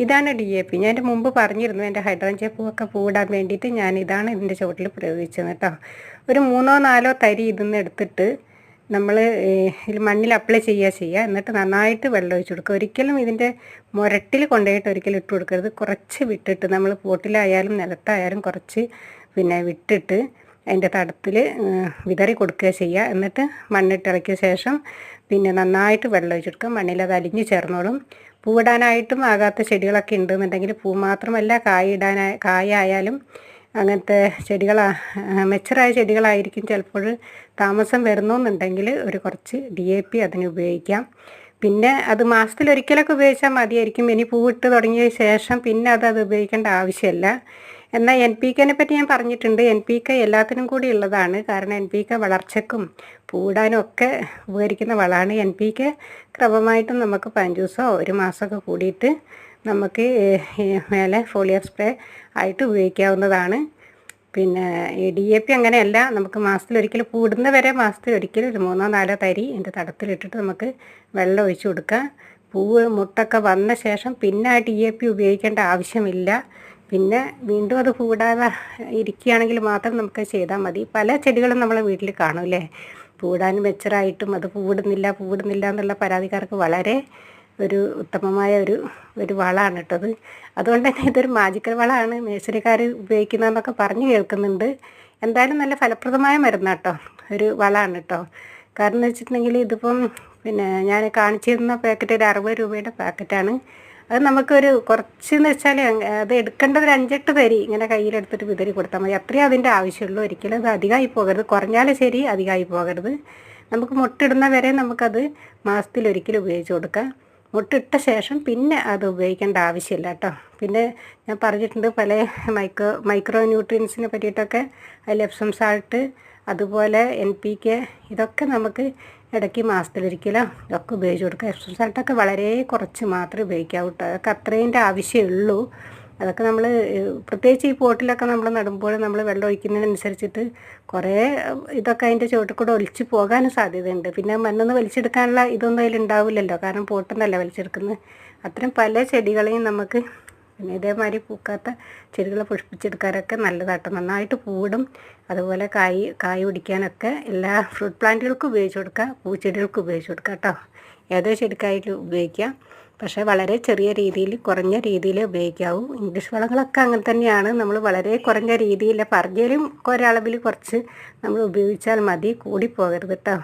ഇതാണ് DAP. ഞാൻ എൻ്റെ മുമ്പ് പറഞ്ഞിരുന്നു എൻ്റെ ഹൈഡ്രഞ്ച പൂവൊക്കെ പൂവിടാൻ വേണ്ടിയിട്ട് ഇതാണ് ഇതിൻ്റെ ചുവട്ടിൽ പ്രയോഗിച്ചത് കേട്ടോ. ഒരു 3-4 തരി ഇതിന്ന് എടുത്തിട്ട് നമ്മൾ മണ്ണിൽ അപ്ലൈ ചെയ്യുക. എന്നിട്ട് നന്നായിട്ട് വെള്ളം ഒഴിച്ച് കൊടുക്കുക. ഒരിക്കലും ഇതിൻ്റെ മുരട്ടിൽ കൊണ്ടുപോയിട്ട് ഒരിക്കലും ഇട്ട് കൊടുക്കരുത്. കുറച്ച് വിട്ടിട്ട് നമ്മൾ പോട്ടിലായാലും നിലത്തായാലും കുറച്ച് വിട്ടിട്ട് അതിൻ്റെ തടത്തിൽ വിതറി കൊടുക്കുക ചെയ്യുക. എന്നിട്ട് മണ്ണിട്ട് ഇളക്കിയ ശേഷം നന്നായിട്ട് വെള്ളം ഒഴിച്ച് കൊടുക്കുക. മണ്ണിൽ അത് അലിഞ്ഞ് ചേർന്നോളും. പൂവിടാനായിട്ടും ആകാത്ത ചെടികളൊക്കെ ഉണ്ടെന്നുണ്ടെങ്കിൽ പൂ മാത്രമല്ല കായായാലും അങ്ങനത്തെ മെച്ചറായ ചെടികളായിരിക്കും ചിലപ്പോൾ താമസം വരുന്നുണ്ടെങ്കിൽ ഒരു കുറച്ച് DAP അതിന് ഉപയോഗിക്കാം. അത് മാസത്തിലൊരിക്കലൊക്കെ ഉപയോഗിച്ചാൽ മതിയായിരിക്കും. ഇനി പൂവിട്ട് തുടങ്ങിയ ശേഷം അത് ഉപയോഗിക്കേണ്ട ആവശ്യമില്ല. എന്നാൽ NPKനെ പറ്റി ഞാൻ പറഞ്ഞിട്ടുണ്ട്. NPK എല്ലാത്തിനും കൂടി ഉള്ളതാണ്. കാരണം NPK വളർച്ചയ്ക്കും പൂടാനും ഒക്കെ ഉപകരിക്കുന്ന വളമാണ്. NPK ക്രമമായിട്ടും നമുക്ക് 5 ദിവസമോ 1 മാസമൊക്കെ കൂടിയിട്ട് നമുക്ക് മേലെ ഫോളിയർ സ്പ്രേ ആയിട്ട് ഉപയോഗിക്കാവുന്നതാണ്. ഈ DAP അങ്ങനെയല്ല. നമുക്ക് മാസത്തിലൊരിക്കൽ പൂടുന്ന വരെ മാസത്തിലൊരിക്കൽ ഒരു 3-4 തരി എൻ്റെ തടത്തിലിട്ടിട്ട് നമുക്ക് വെള്ളം ഒഴിച്ച് കൊടുക്കുക. പൂവ് മുട്ടൊക്കെ വന്ന ശേഷം ആ DAP ഉപയോഗിക്കേണ്ട ആവശ്യമില്ല. വീണ്ടും അത് പൂടാതെ ഇരിക്കുകയാണെങ്കിൽ മാത്രം നമുക്ക് ചെയ്താൽ മതി. പല ചെടികളും നമ്മളെ വീട്ടിൽ കാണൂല്ലേ, പൂടാനും മെച്ചറായിട്ടും അത് പൂവിടുന്നില്ല എന്നുള്ള പരാതിക്കാർക്ക് വളരെ ഒരു ഉത്തമമായ ഒരു വളമാണ് കേട്ടത്. അതുകൊണ്ട് തന്നെ ഇതൊരു മാജിക്കൽ വളമാണ് നേഴ്സറിക്കാർ ഉപയോഗിക്കുന്നതെന്നൊക്കെ പറഞ്ഞു കേൾക്കുന്നുണ്ട്. എന്തായാലും നല്ല ഫലപ്രദമായ മരുന്നാട്ടോ, ഒരു വളമാണ് കേട്ടോ. കാരണം എന്ന് വെച്ചിട്ടുണ്ടെങ്കിൽ ഇതിപ്പം ഞാൻ കാണിച്ചിരുന്ന പാക്കറ്റ് ഒരു 60 രൂപയുടെ പാക്കറ്റാണ്. അത് നമുക്കൊരു കുറച്ചെന്ന് വെച്ചാൽ അത് എടുക്കേണ്ടത് 5-8 തരി ഇങ്ങനെ കയ്യിലെടുത്തിട്ട് വിതറി കൊടുത്താൽ മതി. അത്രയും അതിൻ്റെ ആവശ്യമുള്ളൂ. ഒരിക്കലും അത് അധികമായി പോകരുത്. കുറഞ്ഞാലും ശരി, അധികമായി പോകരുത്. നമുക്ക് മുട്ടിടുന്ന വരെ നമുക്കത് മാസത്തിലൊരിക്കൽ ഉപയോഗിച്ച് കൊടുക്കാം. മുട്ടിട്ട ശേഷം അത് ഉപയോഗിക്കേണ്ട ആവശ്യമില്ല കേട്ടോ. ഞാൻ പറഞ്ഞിട്ടുണ്ട് പല മൈക്രോ ന്യൂട്രിയൻസിനെ പറ്റിയിട്ടൊക്കെ. അതിൽ എപ്സം സാൾട്ട്, അതുപോലെ NPK, ഇതൊക്കെ നമുക്ക് ഇടയ്ക്ക് മാസത്തിലൊരിക്കലോ ഒക്കെ ഉപയോഗിച്ച് കൊടുക്കുക. എപ്സം സാൾട്ടൊക്കെ വളരെ കുറച്ച് മാത്രമേ ഉപയോഗിക്കാവൂ കേട്ടോ. അതൊക്കെ അത്രേൻ്റെ ആവശ്യമുള്ളൂ. അതൊക്കെ നമ്മൾ പ്രത്യേകിച്ച് ഈ പോട്ടിലൊക്കെ നമ്മൾ നടുമ്പോൾ നമ്മൾ വെള്ളം ഒഴിക്കുന്നതിനനുസരിച്ചിട്ട് കുറേ ഇതൊക്കെ അതിൻ്റെ ചുവട്ടിൽ കൂടെ ഒലിച്ച് പോകാനും സാധ്യതയുണ്ട്. മണ്ണൊന്ന് വലിച്ചെടുക്കാനുള്ള ഇതൊന്നും അതിലുണ്ടാവില്ലല്ലോ, കാരണം പോട്ടെന്നല്ല വലിച്ചെടുക്കുന്നത്. അത്തരം പല ചെടികളെയും നമുക്ക് ഇതേമാതിരി പൂക്കാത്ത ചെടികളെ പുഷ്പിച്ചെടുക്കാനൊക്കെ നല്ലതാട്ടോ. നന്നായിട്ട് പൂവിടും. അതുപോലെ കായ് പിടിക്കാനൊക്കെ എല്ലാ ഫ്രൂട്ട് പ്ലാന്റുകൾക്കും ഉപയോഗിച്ച് കൊടുക്കുക, പൂച്ചെടികൾക്കും ഉപയോഗിച്ച് കൊടുക്കുക കേട്ടോ. ഏതോ ചെടിക്കായാലും ഉപയോഗിക്കാം. പക്ഷേ വളരെ ചെറിയ രീതിയിൽ, കുറഞ്ഞ രീതിയിൽ ഉപയോഗിക്കാവൂ. ഇംഗ്ലീഷ് വളങ്ങളൊക്കെ അങ്ങനെ തന്നെയാണ്. നമ്മൾ വളരെ കുറഞ്ഞ രീതിയിൽ പറഞ്ഞാലും ഒരളവിൽ കുറച്ച് നമ്മൾ ഉപയോഗിച്ചാൽ മതി, കൂടി പോകരുത് കേട്ടോ.